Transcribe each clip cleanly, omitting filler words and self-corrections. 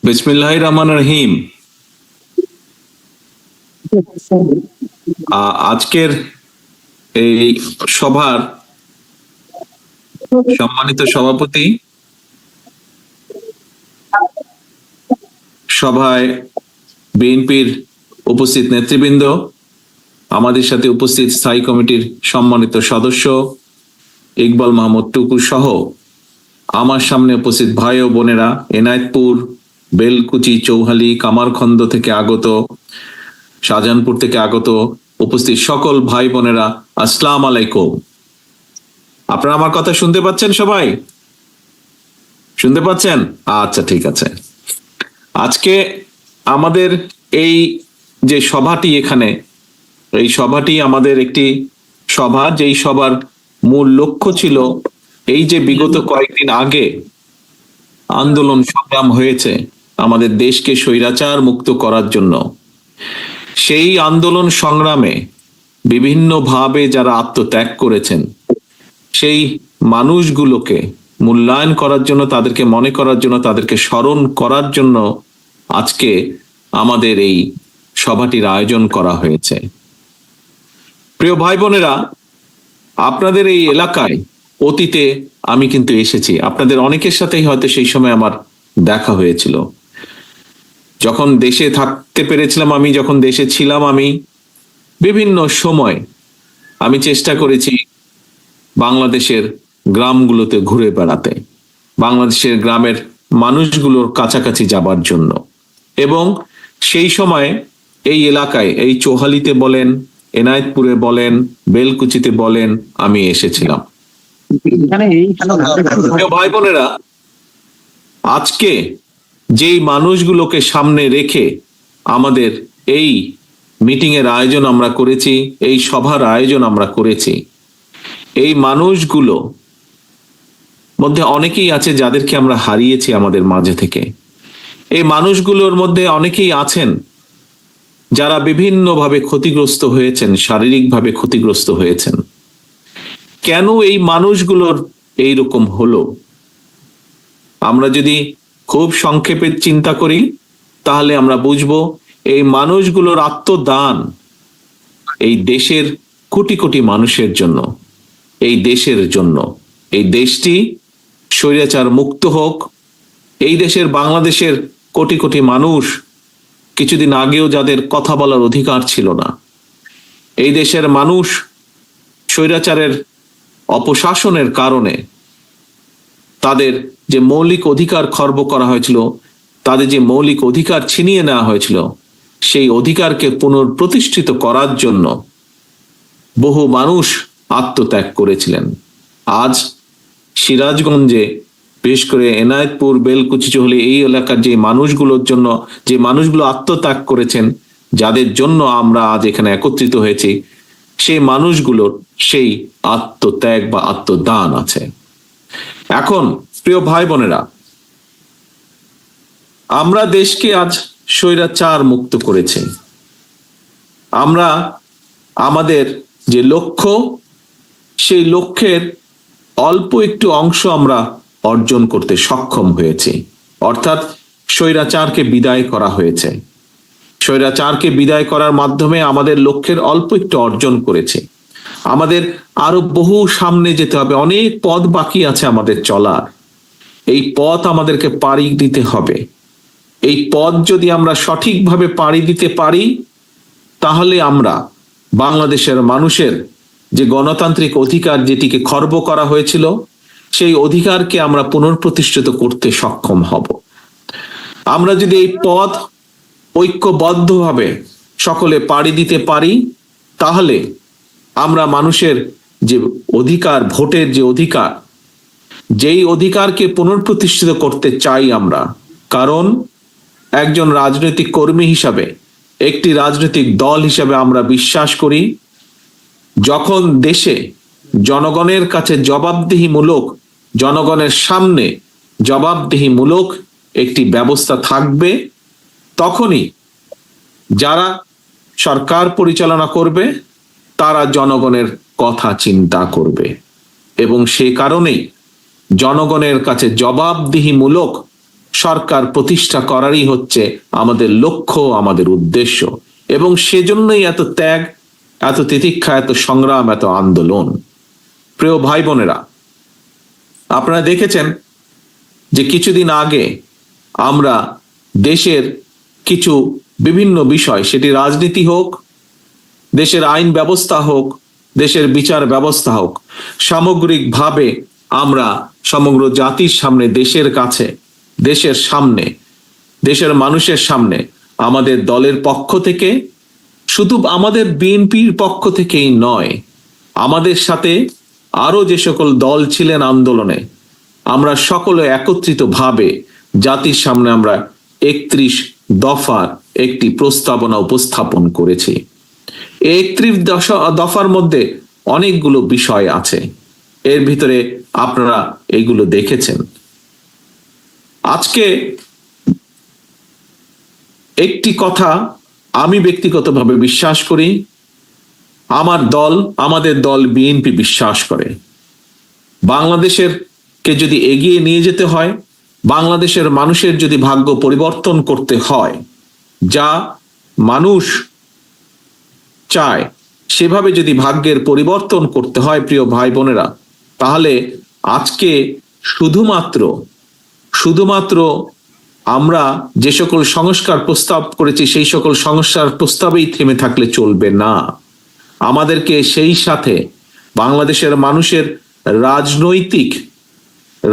বিসমিল্লাহির রহমানির রহিম। আজকের এই সভার সম্মানিত সভাপতি, সভায় বিএনপির উপস্থিত নেতৃবৃন্দ, আমাদের সাথে উপস্থিত স্থায়ী কমিটির সম্মানিত সদস্য ইকবাল মাহমুদ টুকু সহ আমার সামনে উপস্থিত ভাই ও বোনেরা, এনায়েতপুর, বেলকুচি, চৌহালি, কামারখন্দ থেকে আগত, শাহজাহানপুর থেকে আগত উপস্থিত সকল ভাই বোনেরা, আসসালাম আলাইকুম। আপনারা আমার কথা শুনতে পাচ্ছেন? সবাই শুনতে পাচ্ছেন? আচ্ছা, ঠিক আছে। আজকে আমাদের এই যে সভাটি, এখানে এই সভাটি আমাদের একটি সভা, যেই সভার মূল লক্ষ্য ছিল এই যে বিগত কয়েকদিন আগে আন্দোলন সংগ্রাম হয়েছে আমাদের দেশকে স্বৈরাচার মুক্ত করার জন্য, সেই আন্দোলন সংগ্রামে বিভিন্নভাবে যারা আত্মত্যাগ করেছেন সেই মানুষগুলোকে মূল্যায়ন করার জন্য, তাদেরকে মনে করার জন্য, তাদেরকে স্মরণ করার জন্য আজকে আমাদের এই সভাটির আয়োজন করা হয়েছে। প্রিয় ভাই বোনেরা, আপনাদের এই এলাকায় অতীতে আমি কিন্তু এসেছি, আপনাদের অনেকের সাথেই হয়তো সেই সময় আমার দেখা হয়েছিল। যখন দেশে থাকতে পেরেছিলাম, আমি যখন দেশে ছিলাম, আমি বিভিন্ন সময় আমি চেষ্টা করেছি বাংলাদেশের গ্রামগুলোতে ঘুরে বেড়াতে, বাংলাদেশের গ্রামের মানুষগুলোর কাছাকাছি যাবার জন্য। এবং সেই সময় এই এলাকায়, এই চৌহালিতে বলেন, এনায়েতপুরে বলেন, বেলকুচিতে বলেন, আমি এসেছিলাম। ভাই বোনেরা, আজকে যেই মানুষগুলোকে সামনে রেখে আমাদের এই মিটিং এর আয়োজন আমরা করেছি, এই সভার আয়োজন আমরা করেছি, এই মানুষগুলো মধ্যে অনেকেই আছে যাদেরকে আমরা হারিয়েছি আমাদের মাঝে থেকে। এই মানুষগুলোর মধ্যে অনেকেই আছেন যারা বিভিন্নভাবে ক্ষতিগ্রস্ত হয়েছেন, শারীরিকভাবে ক্ষতিগ্রস্ত হয়েছেন। কেন এই মানুষগুলোর এইরকম হলো? আমরা যদি খুব সংক্ষেপে চিন্তা করি তাহলে আমরা বুঝবো এই মানুষগুলোর আত্মদান এই দেশের কোটি কোটি মানুষের জন্য, এই দেশের জন্য, এই দেশটি স্বৈরাচার মুক্ত হোক। এই দেশের, বাংলাদেশের কোটি কোটি মানুষ কিছুদিন আগেও যাদের কথা বলার অধিকার ছিল না, এই দেশের মানুষ স্বৈরাচারের অপশাসনের কারণে তাদের যে মৌলিক অধিকার খর্ব করা হয়েছিল, তাদের যে মৌলিক অধিকার ছিনিয়ে নেওয়া হয়েছিল, সেই অধিকারকে পুনঃপ্রতিষ্ঠিত করার জন্য বহু মানুষ আত্মত্যাগ করেছিলেন। আজ সিরাজগঞ্জে, বিশেষ করে এনায়েতপুর, বেলকুচি, চৌহালি এই এলাকার যে মানুষগুলোর জন্য, যে মানুষগুলো আত্মত্যাগ করেছেন, যাদের জন্য আমরা আজ এখানে একত্রিত হয়েছি, সেই মানুষগুলোর সেই আত্মত্যাগ বা আত্মদান আছে। এখন প্রিয় ভাই বোনেরা, আমরা দেশকে আজ স্বৈরাচার মুক্ত করেছি। আমরা আমাদের যে লক্ষ্য, সেই লক্ষ্যের অল্প একটু অংশ আমরা অর্জন করতে সক্ষম হয়েছি। অর্থাৎ স্বৈরাচারকে বিদায় করা হয়েছে। স্বৈরাচারকে বিদায় করার মাধ্যমে আমাদের লক্ষ্যের অল্প একটু অর্জন করেছে। আমাদের আরো বহু সামনে যেতে হবে, অনেক পথ বাকি আছে আমাদের চলার। এই পথ আমাদেরকে পাড়ি দিতে হবে। এই পথ যদি আমরা সঠিকভাবে পাড়ি দিতে পারি, তাহলে আমরা বাংলাদেশের মানুষের যে গণতান্ত্রিক অধিকার, যেটিকে খর্ব করা হয়েছিল, সেই অধিকারকে আমরা পুনঃপ্রতিষ্ঠিত করতে সক্ষম হব। আমরা যদি এই পথ ঐক্যবদ্ধভাবে সকলে পাড়ি দিতে পারি, তাহলে আমরা মানুষের যে অধিকার, ভোটের যে অধিকার, যেই অধিকারকে পুনঃপ্রতিষ্ঠিত করতে চাই আমরা। কারণ একজন রাজনৈতিক কর্মী হিসাবে, একটি রাজনৈতিক দল হিসাবে আমরা বিশ্বাস করি, যখন দেশে জনগণের কাছে জবাবদিহিমূলক, জনগণের সামনে জবাবদিহিমূলক একটি ব্যবস্থা থাকবে, তখনই যারা সরকার পরিচালনা করবে তারা জনগণের কথা চিন্তা করবে। এবং সে কারণেই জনগণের কাছে জবাবদিহিমূলক সরকার প্রতিষ্ঠা করারই হচ্ছে আমাদের লক্ষ্য, আমাদের উদ্দেশ্য, এবং সেজন্যই এত ত্যাগ, এত তিতিক্ষা, এত সংগ্রাম, এত আন্দোলন। প্রিয় ভাই বোনেরা, আপনারা দেখেছেন যে কিছুদিন আগে আমরা দেশের কিছু বিভিন্ন বিষয়, সেটি রাজনীতি হোক, দেশের আইন ব্যবস্থা হোক, দেশের বিচার ব্যবস্থা হোক, সামগ্রিকভাবে আমরা সমগ্র জাতির সামনে, দেশের কাছে, দেশের সামনে, দেশের মানুষের সামনে আমাদের দলের পক্ষ থেকে, শুধু আমাদের বিএনপির পক্ষ থেকেই নয়, আমাদের সাথে আরো যে সকল দল ছিলেন আন্দোলনে, আমরা সকলে একত্রিতভাবে জাতির সামনে আমরা 31 দফার একটি প্রস্তাবনা উপস্থাপন করেছি। 31 দফার মধ্যে অনেকগুলো বিষয় আছে, এর ভিতরে আপনারা এইগুলো দেখেছেন। আজকে একটি কথা আমি ব্যক্তিগতভাবে বিশ্বাস করি, আমার দল, আমাদের দল বিএনপি বিশ্বাস করে, বাংলাদেশের কে যদি এগিয়ে নিয়ে যেতে হয়, বাংলাদেশের মানুষের যদি ভাগ্য পরিবর্তন করতে হয়, যা মানুষ চায় সেভাবে যদি ভাগ্যের পরিবর্তন করতে হয়, প্রিয় ভাই বোনেরা, তাহলে আজকে শুধুমাত্র আমরা যে সকল সংস্কার প্রস্তাব করেছি সেই সকল সংস্কার প্রস্তাবেই থেমে থাকলে চলবে না। আমাদেরকে সেই সাথে বাংলাদেশের মানুষের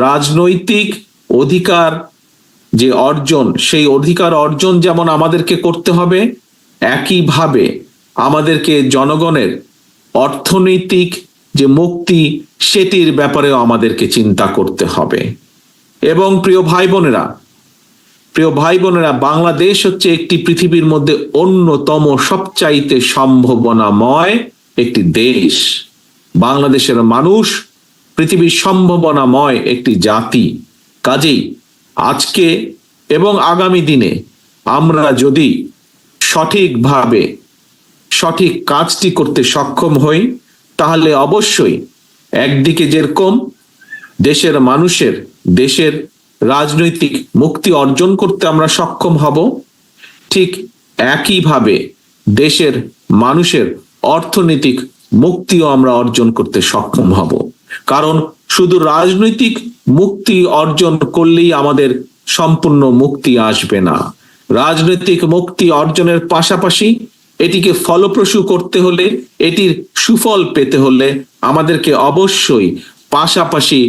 রাজনৈতিক অধিকার যে অর্জন, সেই অধিকার অর্জন যেমন আমাদেরকে করতে হবে, একইভাবে আমাদেরকে জনগণের অর্থনৈতিক যে মুক্তি, সেটির ব্যাপারেও আমাদেরকে চিন্তা করতে হবে। এবং প্রিয় ভাই বোনেরা, বাংলাদেশ হচ্ছে একটি পৃথিবীর মধ্যে অন্যতম সবচাইতে সম্ভাবনাময় একটি দেশ। বাংলাদেশের মানুষ পৃথিবীর সম্ভাবনাময় একটি জাতি। কাজেই আজকে এবং আগামী দিনে আমরা যদি সঠিকভাবে সঠিক কাজটি করতে সক্ষম হই, তাহলে অবশ্যই একদিকে যেরকম দেশের রাজনৈতিক মুক্তি অর্জন করতে আমরা সক্ষম হব, ঠিক একইভাবে দেশের মানুষের অর্থনৈতিক মুক্তিও আমরা অর্জন করতে সক্ষম হব। কারণ শুধু রাজনৈতিক মুক্তি অর্জন করলেই আমাদের সম্পূর্ণ মুক্তি আসবে না। রাজনৈতিক মুক্তি অর্জনের পাশাপাশি এটিকে ফলপ্রসূ করতে হলে, এটির সুফল পেতে হলে আমাদেরকে অবশ্যই পাশাপাশি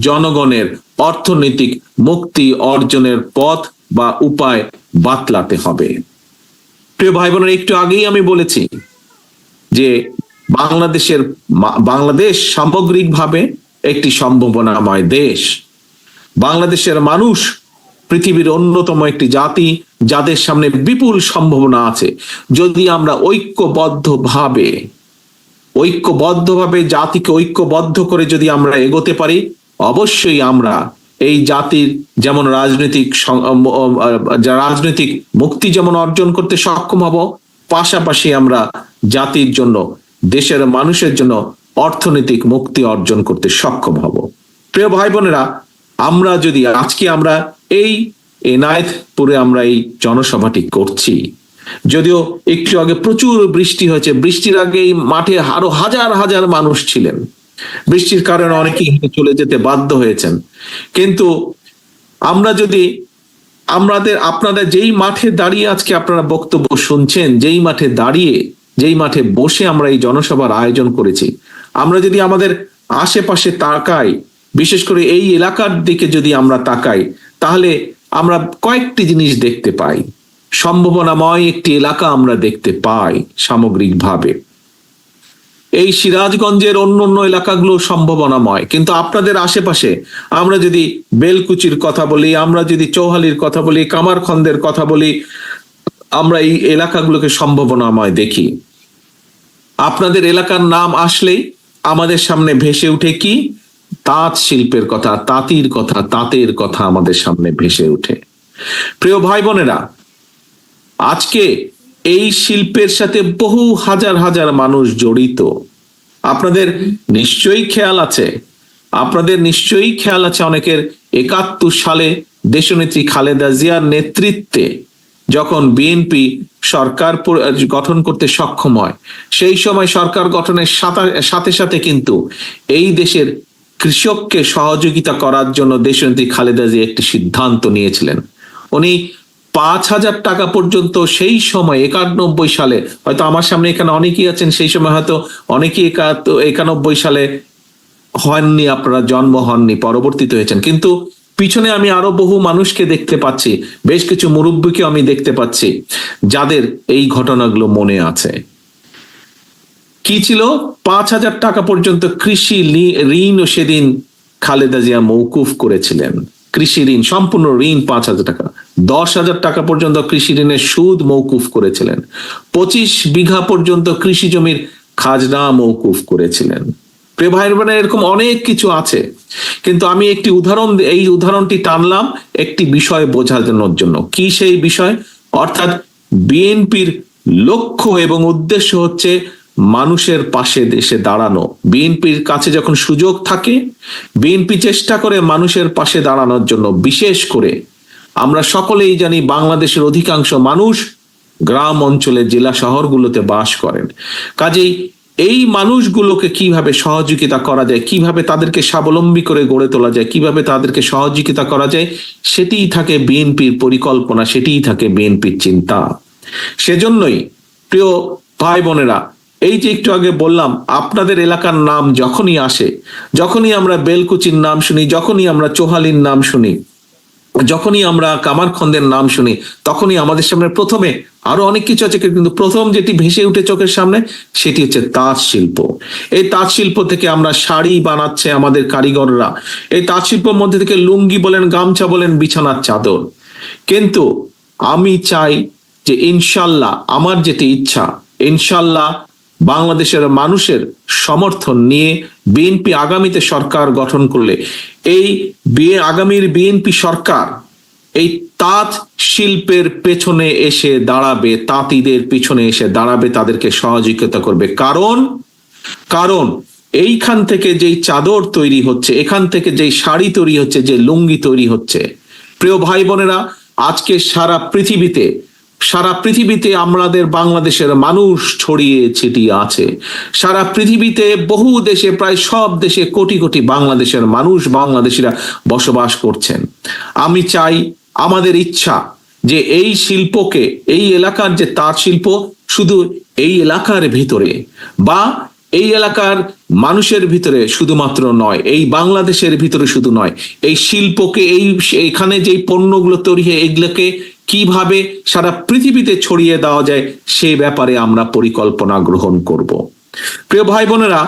জনগণের অর্থনৈতিক মুক্তি অর্জনের পথ বা উপায় বাতলাতে হবে। প্রিয় ভাই বোনেরা, একটু আগেই আমি বলেছি যে বাংলাদেশ সামগ্রিকভাবে একটি সম্ভাবনাময় দেশ। বাংলাদেশের মানুষ পৃথিবীর অন্যতম একটি জাতি, যাদের সামনে বিপুল সম্ভাবনা আছে। যদি আমরা ঐক্যবদ্ধভাবে জাতিকে ঐক্যবদ্ধ করে যদি আমরা এগোতে পারি, অবশ্যই আমরা এই জাতির যেমন রাজনৈতিক মুক্তি যেমন অর্জন করতে সক্ষম হব, পাশাপাশি আমরা জাতির জন্য, দেশের মানুষের জন্য অর্থনৈতিক মুক্তি অর্জন করতে সক্ষম হব। প্রিয় ভাই বোনেরা, আমরা যদি আজকে আমরা এই এনায়েতপুরে আমরা এই জনসভাটি করছি, যদিও একটু আগে প্রচুর বৃষ্টি হয়েছে, বৃষ্টির আগে এই মাঠে আরো হাজার হাজার মানুষ ছিলেন, বৃষ্টির কারণে অনেকেই চলে যেতে বাধ্য হয়েছেন। কিন্তু আমরা যদি আপনাদের যেই মাঠে দাঁড়িয়ে আজকে আপনারা বক্তব্য শুনছেন, যেই মাঠে বসে আমরা এই জনসভার আয়োজন করেছি, আমরা যদি আমাদের আশেপাশে তাকাই, বিশেষ করে এই এলাকার দিকে যদি আমরা তাকাই, তাহলে আমরা কয়েকটি জিনিস দেখতে পাই। সম্ভাবনাময় একটি এলাকা আমরা দেখতে পাই সামগ্রিকভাবে। এই সিরাজগঞ্জের অন্য এলাকাগুলো সম্ভাবনাময়, কিন্তু আপনাদের আশেপাশে আমরা যদি বেলকুচির কথা বলি, আমরা যদি চৌহালির কথা বলি, কামারখন্দের কথা বলি, আমরা এই এলাকাগুলোকে সম্ভাবনাময় দেখি। আপনাদের এলাকার নাম আসলেই আমাদের সামনে ভেসে উঠে কি? তাঁত শিল্পের কথা, তাঁতের কথা আমাদের সামনে ভেসে উঠে। প্রিয় ভাই বোনেরা, আজকে এই শিল্পের সাথে বহু হাজার হাজার মানুষ জড়িত। আপনাদের নিশ্চয়ই খেয়াল আছে অনেকের সালে দেশনেত্রী খালেদা জিয়ার নেতৃত্বে যখন বিএনপি সরকার গঠন করতে সক্ষম হয়, সেই সময় সরকার গঠনের সাথে সাথে কিন্তু এই দেশের কৃষককে সহযোগিতা করার জন্য দেশনেত্রী খালেদা জিয়া একটি সিদ্ধান্ত নিয়েছিলেন। উনি 5,000 টাকা পর্যন্ত সেই সময় 91 সালে, হয়তো আমার সামনে এখানে অনেকেই আছেন সেই সময় হয়তো অনেকেই 91 সালে হননি, আপনারা জন্ম হননি, পরবর্তীতে হয়েছেন, কিন্তু পিছনে আমি আরো বহু মানুষকে দেখতে পাচ্ছি, বেশ কিছু মুরব্বীকে আমি দেখতে পাচ্ছি যাদের এই ঘটনাগুলো মনে আছে। কি ছিল? 5,000 টাকা পর্যন্ত কৃষি ঋণ সেদিন খালেদা জিয়া মৌকুফ করেছিলেন। কৃষি ঋণ, সম্পূর্ণ ঋণ 5,000 টাকা। 10,000 টাকা পর্যন্ত কৃষি ঋণের সুদ মৌকুফ করেছিলেন। 25 বিঘা পর্যন্ত কৃষি জমির খাজনা মৌকুফ করেছিলেন। প্রিয় ভাই বোনেরা, এরকম অনেক কিছু আছে, কিন্তু আমি একটি এই উদাহরণটি টানলাম একটি বিষয় বোঝানোর জন্য। কি সেই বিষয়? অর্থাৎ বিএনপির লক্ষ্য এবং উদ্দেশ্য হচ্ছে মানুষের পাশে দেশে দাঁড়ানো। বিএনপির কাছে যখন সুযোগ থাকে, বিএনপি চেষ্টা করে মানুষের পাশে দাঁড়ানোর জন্য। বিশেষ করে আমরা সকলেই জানি বাংলাদেশের অধিকাংশ মানুষ গ্রাম অঞ্চলে, জেলা শহরগুলোতে বাস করেন। কাজেই এই মানুষগুলোকে কিভাবে সহযোগিতা করা যায়, কিভাবে তাদেরকে স্বাবলম্বী করে গড়ে তোলা যায়, কিভাবে তাদেরকে সহযোগিতা করা যায়, সেটিই থাকে বিএনপির পরিকল্পনা, সেটিই থাকে বিএনপির চিন্তা। সেজন্যই প্রিয় ভাই বোনেরা, এই যে একটু আগে বললাম, আপনাদের এলাকার নাম যখনই আসে, যখনই আমরা বেলকুচির নাম শুনি, যখনই আমরা চোহালির নাম শুনি, যখনই আমরা কামারখন্দের নাম শুনি, তখনই আমাদের সামনে প্রথমে আরো অনেক কিছু আছে, কিন্তু প্রথম যেটি ভেসে উঠে চোখের সামনে সেটি হচ্ছে তাঁত শিল্প। এই তাঁত শিল্প থেকে আমরা শাড়ি বানাচ্ছে আমাদের কারিগররা, এই তাঁত শিল্পের মধ্যে থেকে লুঙ্গি বলেন, গামছা বলেন, বিছানার চাদর। কিন্তু আমি চাই যে ইনশাল্লাহ, আমার যেটি ইচ্ছা, ইনশাল্লাহ বাংলাদেশের মানুষের সমর্থন নিয়ে বিএনপি আগামীতে সরকার গঠন করলে এই আগামীর বিএনপি সরকার এই তাঁত শিল্পের পেছনে এসে দাঁড়াবে, তাঁতিদের পিছনে এসে দাঁড়াবে, তাদেরকে সহযোগিতা করবে। কারণ এইখান থেকে যেই চাদর তৈরি হচ্ছে, এখান থেকে যেই শাড়ি তৈরি হচ্ছে, যে লুঙ্গি তৈরি হচ্ছে, প্রিয় ভাই বোনেরা, আজকে সারা পৃথিবীতে আমাদের বাংলাদেশের মানুষ ছড়িয়ে ছিটিয়ে আছে। সারা পৃথিবীতে বহু দেশে, প্রায় সব দেশে কোটি কোটি বাংলাদেশের মানুষ, বাংলাদেশিরা বসবাস করছেন। আমি চাই, আমাদের ইচ্ছা যে এই শিল্পকে, এই এলাকার যে তাঁত শিল্প, শুধু এই এলাকার ভিতরে বা এই এলাকার মানুষের ভিতরে শুধুমাত্র নয়, এই বাংলাদেশের ভিতরে শুধু নয়, এই শিল্পকে, এখানে যে পণ্যগুলো তৈরি হয়, এগুলোকে কিভাবে সারা পৃথিবীতে ছড়িয়ে দেওয়া যায়, সে ব্যাপারে আমরা পরিকল্পনা গ্রহণ করব। প্রিয় ভাই বোনেরা,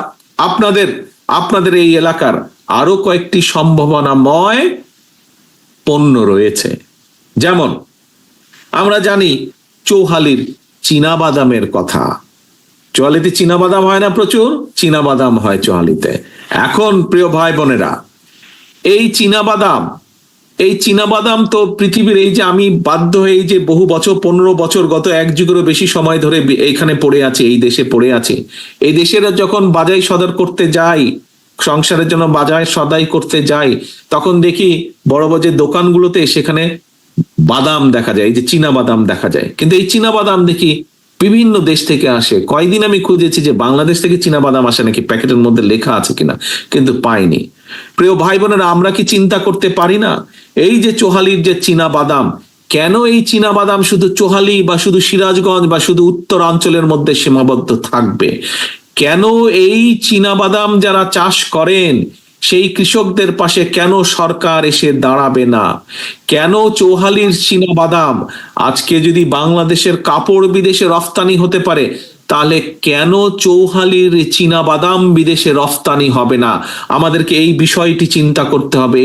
আপনাদের এই এলাকার আরো কয়েকটি সম্ভাবনাময় পণ্য রয়েছে। যেমন আমরা জানি চৌহালির চীনাবাদামের কথা। চৌহালিতে চীনাবাদাম হয় না? প্রচুর চীনাবাদাম হয় চৌহালিতে। এখন প্রিয় ভাই বোনেরা, এই চীনাবাদাম তো পৃথিবীর, এই যে আমি বাধ্য হয়ে, এই যে বহু বছর, 15 বছর, গত 1 যুগেরও বেশি সময় ধরে এখানে পড়ে আছে, এই দেশে পড়ে আছে। এই দেশের যখন বাজার সদাই করতে যাই, সংসারের জন্য বাজার সদাই করতে যাই, তখন দেখি বড় বড় যে দোকানগুলোতে সেখানে বাদাম দেখা যায়, এই যে চীনা বাদাম দেখা যায়। কিন্তু এই চীনা বাদাম দেখি বিভিন্ন দেশ থেকে আসে। কয়দিন আমি খুঁজেছি যে বাংলাদেশ থেকে চীনা বাদাম আসে নাকি, প্যাকেটের মধ্যে লেখা আছে কিনা, কিন্তু পাইনি। প্রিয় ভাই বোনেরা, আমরা কি চিন্তা করতে পারি না, এই যে চৌহালির যে চীনা বাদাম, কেন এই চীনা বাদাম শুধু চৌহালি বা শুধু সিরাজগঞ্জ বা শুধু উত্তরাঞ্চলের মধ্যে সীমাবদ্ধ থাকবে? কেন এই চীনা বাদাম যারা চাষ করেন, সেই কৃষকদের পাশে কেন সরকার এসে দাঁড়াবে না? কেন চৌহালির চীনা বাদাম আজকে যদি বাংলাদেশের কাপড় বিদেশে রফতানি হতে পারে, তাহলে কেন চৌহালির চীনা বাদাম বিদেশে রফতানি হবে না? আমাদেরকে এই বিষয়টি চিন্তা করতে হবে,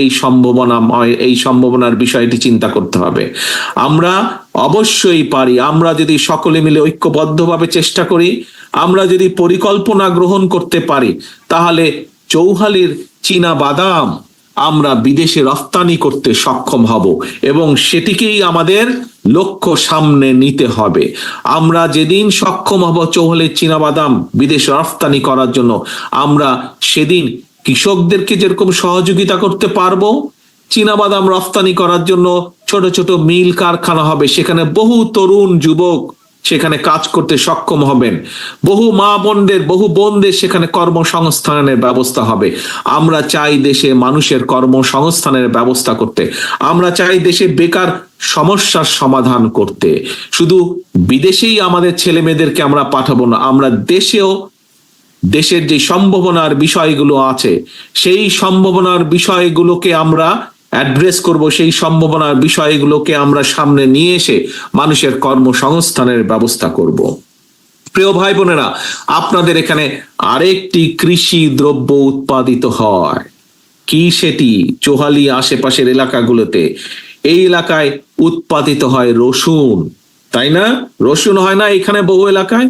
এই সম্ভাবনার বিষয়টি চিন্তা করতে হবে। আমরা অবশ্যই পারি, আমরা যদি সকলে মিলে ঐক্যবদ্ধভাবে চেষ্টা করি, আমরা যদি পরিকল্পনা গ্রহণ করতে পারি, তাহলে চৌহালির চীনা বাদাম আমরা বিদেশে রফতানি করতে সক্ষম হব, এবং সেটিকেই আমাদের লক্ষ্য সামনে নিতে হবে। আমরা যেদিন সক্ষম হব চৌহালির চীনা বাদাম বিদেশে রফতানি করার জন্য, আমরা সেদিন কৃষকদেরকে যেরকম সহযোগিতা করতে পারবো, চীনাবাদাম রফতানি করার জন্য ছোট ছোট মিল কারখানা হবে, সেখানে বহু তরুণ যুবক সেখানে কাজ করতে সক্ষম হবেন, বহু মা বোনদের বহু বোনদের সেখানে কর্মসংস্থানের ব্যবস্থা হবে। আমরা চাই দেশে মানুষের কর্মসংস্থানের ব্যবস্থা করতে, আমরা চাই দেশে বেকার সমস্যার সমাধান করতে। শুধু বিদেশেই আমাদের ছেলে মেয়েদেরকে আমরা পাঠাবো না, আমরা দেশেও দেশের যে সম্ভাবনার বিষয়গুলো আছে সেই সম্ভাবনার বিষয়গুলোকে আমরা অ্যাড্রেস করব, সেই সম্ভাবনার বিষয়গুলোকে আমরা সামনে নিয়ে এসে মানুষের কর্মসংস্থানের ব্যবস্থা করব। প্রিয় ভাই বোনেরা, আপনাদের এখানে আরেকটি কৃষি দ্রব্য উৎপাদিত হয়, কি সেটি? চোহালি আশেপাশের এলাকাগুলোতে, এই এলাকায় উৎপাদিত হয় রসুন, তাই না? রসুন হয় না এখানে বহু এলাকায়?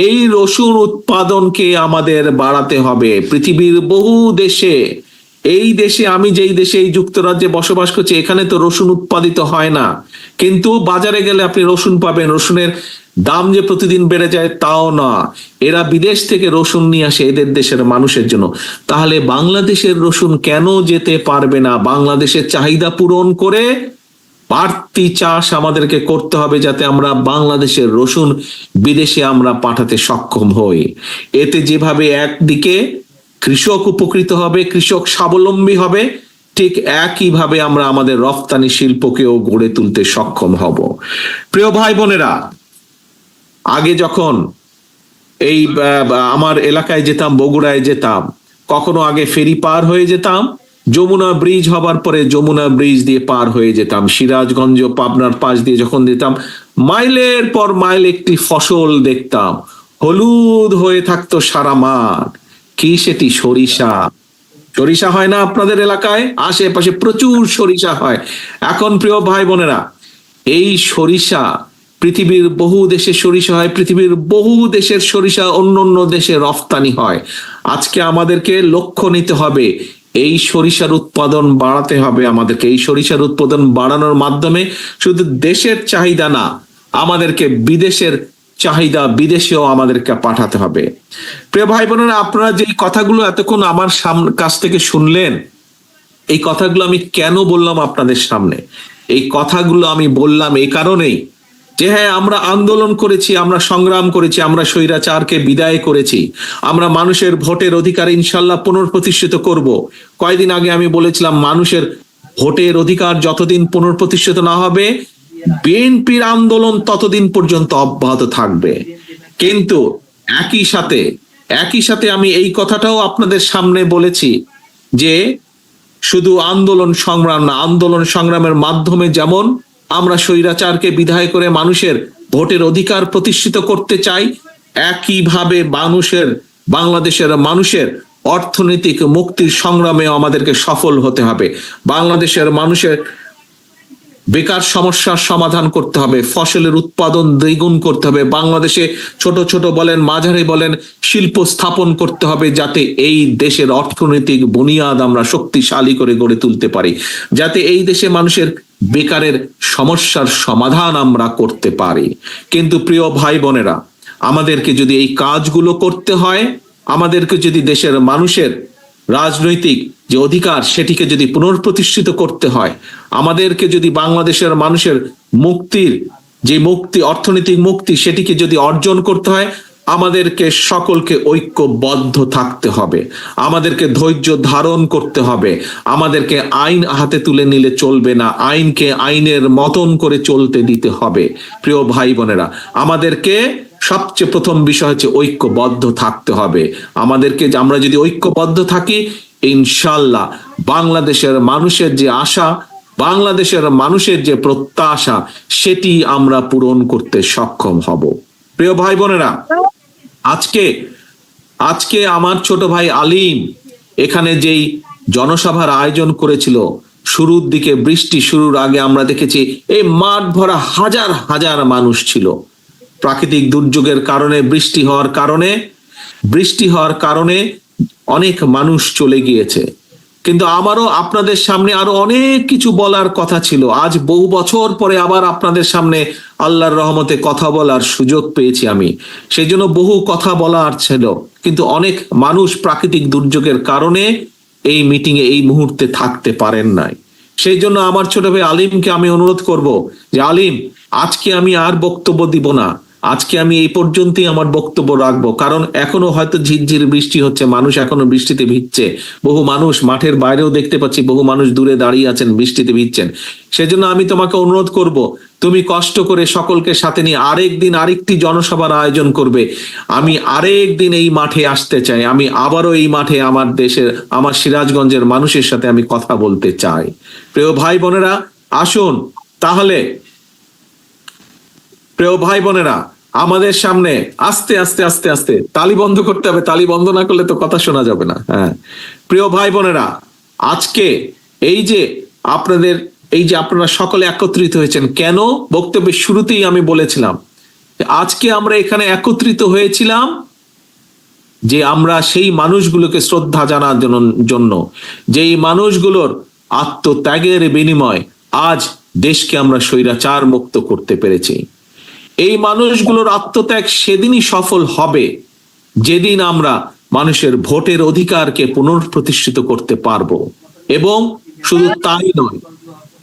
এই রসুন উৎপাদনকে আমাদের বাড়াতে হবে। পৃথিবীর বহু দেশে, এই দেশে, আমি যেই দেশে এই যুক্তরাজ্যে বসবাস করছি, এখানে তো রসুন উৎপাদিত হয় না, কিন্তু বাজারে গেলে আপনি রসুন পাবেন। রসুনের দাম যে প্রতিদিন বেড়ে যায় তাও না, এরা বিদেশ থেকে রসুন নিয়ে আসে এদের দেশের মানুষের জন্য। তাহলে বাংলাদেশের রসুন কেন যেতে পারবে না? বাংলাদেশের চাহিদা পূরণ করে বাড়তি চাষ আমাদেরকে করতে হবে, যাতে আমরা বাংলাদেশের রসুন বিদেশে আমরা পাঠাতে সক্ষম হই। এতে যেভাবে একদিকে কৃষক উপকৃত হবে, কৃষক স্বাবলম্বী হবে, ঠিক একইভাবে আমরা আমাদের রফতানি শিল্পকেও গড়ে তুলতে সক্ষম হব। প্রিয় ভাই বোনেরা, আগে যখন এই আমার এলাকায় যেতাম, বগুড়ায় যেতাম, কখনো আগে ফেরি পার হয়ে যেতাম, যমুনা ব্রিজ হবার পরে যমুনা ব্রিজ দিয়ে পার হয়ে যেতাম, সিরাজগঞ্জ পাবনার পাশ দিয়ে যখন যেতাম, মাইলের পর মাইল একটি ফসল দেখতাম, হলুদ হয়ে থাকতো সারা মাঠ। কি সেটি? সরিষা। সরিষা হয় না আপনাদের এলাকায়? আশেপাশে প্রচুর সরিষা হয়। এখন প্রিয় ভাই বোনেরা, এই সরিষা পৃথিবীর বহু দেশে সরিষা হয়, পৃথিবীর বহু দেশের সরিষা অন্য অন্য দেশে রফতানি হয়। আজকে আমাদেরকে লক্ষ্য নিতে হবে, এই সরিষার উৎপাদন বাড়াতে হবে আমাদেরকে। এই সরিষার উৎপাদন বাড়ানোর মাধ্যমে শুধু দেশের চাহিদা না, আমাদেরকে বিদেশের চাহিদা বিদেশেও আমাদেরকে পাঠাতে হবে। প্রিয় ভাই বোনেরা, আপনারা যে কথাগুলো এতক্ষণ আমার কাছ থেকে শুনলেন, এই কথাগুলো আমি কেন বললাম আপনাদের সামনে? এই কথাগুলো আমি বললাম এই কারণেই যে হ্যাঁ, আমরা আন্দোলন করেছি, আমরা সংগ্রাম করেছি, আমরা স্বৈরাচারকে বিদায় করেছি, আমরা মানুষের ভোটের অধিকার ইনশাল্লাহ পুনঃপ্রতিষ্ঠিত করব। কয়েকদিন আগে আমি বলেছিলাম, মানুষের ভোটের অধিকার যতদিন পুনঃপ্রতিষ্ঠিত না হবে, বিএনপির আন্দোলন ততদিন পর্যন্ত অব্যাহত থাকবে। কিন্তু একই সাথে আমি এই কথাটাও আপনাদের সামনে বলেছি যে শুধু আন্দোলন সংগ্রাম না, আন্দোলন সংগ্রামের মাধ্যমে যেমন আমরা স্বৈরাচারকে বিদায় করে মানুষের ভোটের অধিকার প্রতিষ্ঠিত করতে চাই, একইভাবে বাংলাদেশের মানুষের অর্থনৈতিক মুক্তির সংগ্রামে আমাদেরকে সফল হতে হবে। বাংলাদেশের মানুষের বেকার সমস্যার সমাধান করতে হবে, ফসলের উৎপাদন দ্বিগুণ করতে হবে, বাংলাদেশে ছোট ছোট বলেন মাঝারি বলেন শিল্প স্থাপন করতে হবে, যাতে এই দেশের অর্থনৈতিক বুনিয়াদ আমরা শক্তিশালী করে গড়ে তুলতে পারি, যাতে এই দেশে মানুষের বেকারের সমস্যার সমাধান আমরা করতে পারি। কিন্তু প্রিয় ভাই বোনেরা, আমাদেরকে যদি এই কাজগুলো করতে হয়, আমাদেরকে যদি দেশের মানুষের রাজনৈতিক যে অধিকার সেটিকে যদি পুনঃপ্রতিষ্ঠিত করতে হয়, আমাদেরকে যদি বাংলাদেশের মানুষের অর্থনৈতিক মুক্তি সেটিকে যদি অর্জন করতে হয়, আমাদেরকে সকলকে ঐক্যবদ্ধ থাকতে হবে, আমাদেরকে ধৈর্য ধারণ করতে হবে, আমাদেরকে আইন হাতে তুলে নিলে চলবে না, আইনকে আইনের মতন করে চলতে দিতে হবে। প্রিয় ভাই বোনেরা, আমাদেরকে সবচেয়ে প্রথম বিষয় হচ্ছে ঐক্যবদ্ধ থাকতে হবে। আমরা যদি ঐক্যবদ্ধ থাকি, ইনশাল্লাহ বাংলাদেশের মানুষের যে আশা, বাংলাদেশের মানুষের যে প্রত্যাশা, সেটি আমরা পূরণ করতে সক্ষম হব। প্রিয় ভাই বোনেরা, আজকে আমার ছোট ভাই আলিম এখানে যেই জনসভার আয়োজন করেছিল, শুরুর দিকে বৃষ্টি শুরুর আগে আমরা দেখেছি এই মাঠ ভরা হাজার হাজার মানুষ ছিল। প্রাকৃতিক দুর্যোগের কারণে, বৃষ্টি হওয়ার কারণে অনেক মানুষ চলে গিয়েছে, কিন্তু আমারও আপনাদের সামনে আরো অনেক কিছু বলার কথা ছিল। আজ বহু বছর পরে আবার আপনাদের সামনে আল্লাহর রহমতে কথা বলার সুযোগ পেয়েছি আমি, সেই জন্য বহু কথা বলার ছিল, কিন্তু অনেক মানুষ প্রাকৃতিক দুর্যোগের কারণে এই মিটিংয়ে এই মুহূর্তে থাকতে পারেন নাই। সেই জন্য আমার ছোট ভাই আলিমকে আমি অনুরোধ করব যে আলিম, আজকে আমি আর বক্তব্য দিব না, আজকে আমি এই পর্যন্তই আমার বক্তব্য রাখবো, কারণ এখনো হয়তো ঝিরঝির বৃষ্টি হচ্ছে, মানুষ এখনো বৃষ্টিতে ভিজছে, বহু মানুষ মাঠের বাইরেও দেখতে পাচ্ছি, বহু মানুষ দূরে দাঁড়িয়ে আছেন, বৃষ্টিতে ভিজছেন। সেজন্য আমি তোমাকে অনুরোধ করব, তুমি কষ্ট করে সকলকে সাথে নিয়ে আরেকদিন আরেকটি জনসভার আয়োজন করবে। আমি আরেকদিন এই মাঠে আসতে চাই, আমি আবারও এই মাঠে আমার দেশের, আমার সিরাজগঞ্জের মানুষের সাথে আমি কথা বলতে চাই। প্রিয় ভাই বোনেরা, আসুন তাহলে, প্রিয় ভাই বোনেরা, আমাদের সামনে আস্তে আস্তে আস্তে আস্তে তালি বন্ধ করতে হবে, তালি বন্ধ না করলে তো কথা শোনা যাবে না। হ্যাঁ, প্রিয় ভাই বোনেরা, আজকে এই যে আপনাদের, এই যে আপনারা সকলে একত্রিত হয়েছেন, কেন বক্তব্যের শুরুতেই আমি বলেছিলাম আজকে আমরা এখানে একত্রিত হয়েছিলাম যে আমরা সেই মানুষগুলোকে শ্রদ্ধা জানার জন্য, যেই মানুষগুলোর আত্মত্যাগের বিনিময় আজ দেশকে আমরা স্বৈরাচার মুক্ত করতে পেরেছি। এই মানুষগুলোর আত্মত্যাগ সেদিনই সফল হবে যেদিন আমরা মানুষের ভোটের অধিকারকে পুনঃপ্রতিষ্ঠিত করতে পারবো। এবং শুধু তাই নয়,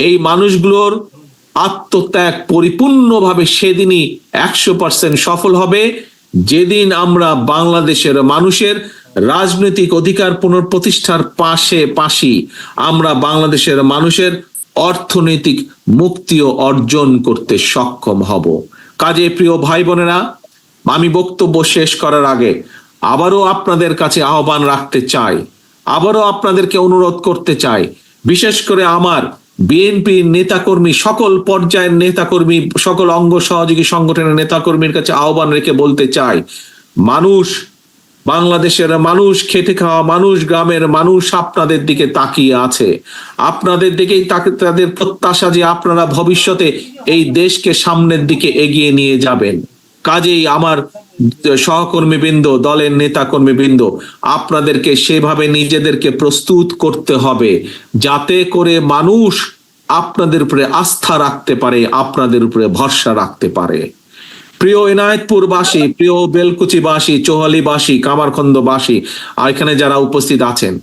এই মানুষগুলোর আত্মত্যাগ পরিপূর্ণভাবে সেদিনই 100% সফল হবে যেদিন আমরা বাংলাদেশের মানুষের রাজনৈতিক অধিকার পুনঃপ্রতিষ্ঠার পাশাপাশি আমরা বাংলাদেশের মানুষের অর্থনৈতিক মুক্তিও অর্জন করতে সক্ষম হব। কাজে প্রিয় ভাই বোনেরা, আমি বক্তব্য শেষ করার আগে আবারও আপনাদের কাছে আহ্বান রাখতে চাই, আবারও আপনাদেরকে অনুরোধ করতে চাই, বিশেষ করে আমার বিএনপির নেতাকর্মী, সকল পর্যায়ের নেতাকর্মী, সকল অঙ্গ সহযোগী সংগঠনের নেতাকর্মীর কাছে আহ্বান রেখে বলতে চাই, মানুষ, বাংলাদেশের মানুষ, খেটে খাওয়া মানুষ, গ্রামের মানুষ আপনাদের দিকে তাকিয়ে আছে। আপনাদের দিকেই তাদের প্রত্যাশা যে আপনারা ভবিষ্যতে এই দেশকে সামনের দিকে এগিয়ে নিয়ে যাবেন। কাজেই আমার সহকর্মী বৃন্দ, দলের নেতা কর্মী বৃন্দ, আপনাদেরকে সেভাবে নিজেদেরকে প্রস্তুত করতে হবে যাতে করে মানুষ আপনাদের উপরে আস্থা রাখতে পারে, আপনাদের উপরে ভরসা রাখতে পারে। প্রিয় এনায়েতপুরবাসী, প্রিয় বেলকুচিবাসী, চৌহালিবাসী, কামারখন্দবাসী, আর এখানে যারা উপস্থিত আছেন,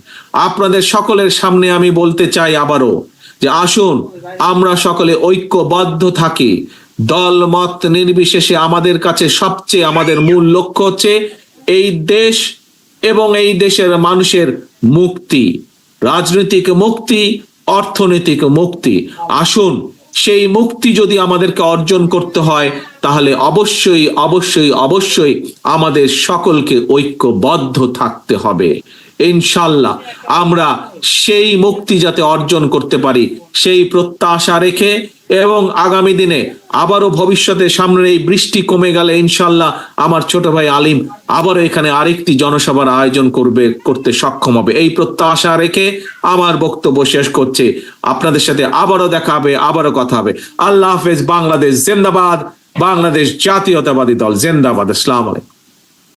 আপনাদের সকলের সামনে আমি বলতে চাই আবারও যে আসুন আমরা সকলে ঐক্যবদ্ধ থাকি। দল মত নির্বিশেষে আমাদের কাছে সবচেয়ে আমাদের মূল লক্ষ্য হচ্ছে এই দেশ এবং এই দেশের মানুষের মুক্তি, রাজনৈতিক মুক্তি, অর্থনৈতিক মুক্তি। আসুন সেই মুক্তি যদি আমাদেরকে অর্জন করতে হয় তাহলে অবশ্যই অবশ্যই অবশ্যই আমাদের সকলকে ঐক্যবদ্ধ থাকতে হবে। ইনশাআল্লাহ আমরা সেই মুক্তি যাতে অর্জন করতে পারি সেই প্রত্যাশা রেখে, এবং আগামী দিনে আবারও ভবিষ্যতে সামনের এই বৃষ্টি কমে গেলে ইনশাআল্লাহ আমার ছোট ভাই আলিম আবারও এখানে আরেকটি জনসভার আয়োজন করতে সক্ষম হবে, এই প্রত্যাশা রেখে আমার বক্তব্য শেষ করছি। আপনাদের সাথে আবারও দেখা হবে, আবারও কথা হবে। আল্লাহ হাফেজ। বাংলাদেশ জিন্দাবাদ, বাংলাদেশ জাতীয়তাবাদী দল জিন্দাবাদ। আসসালামু আলাইকুম।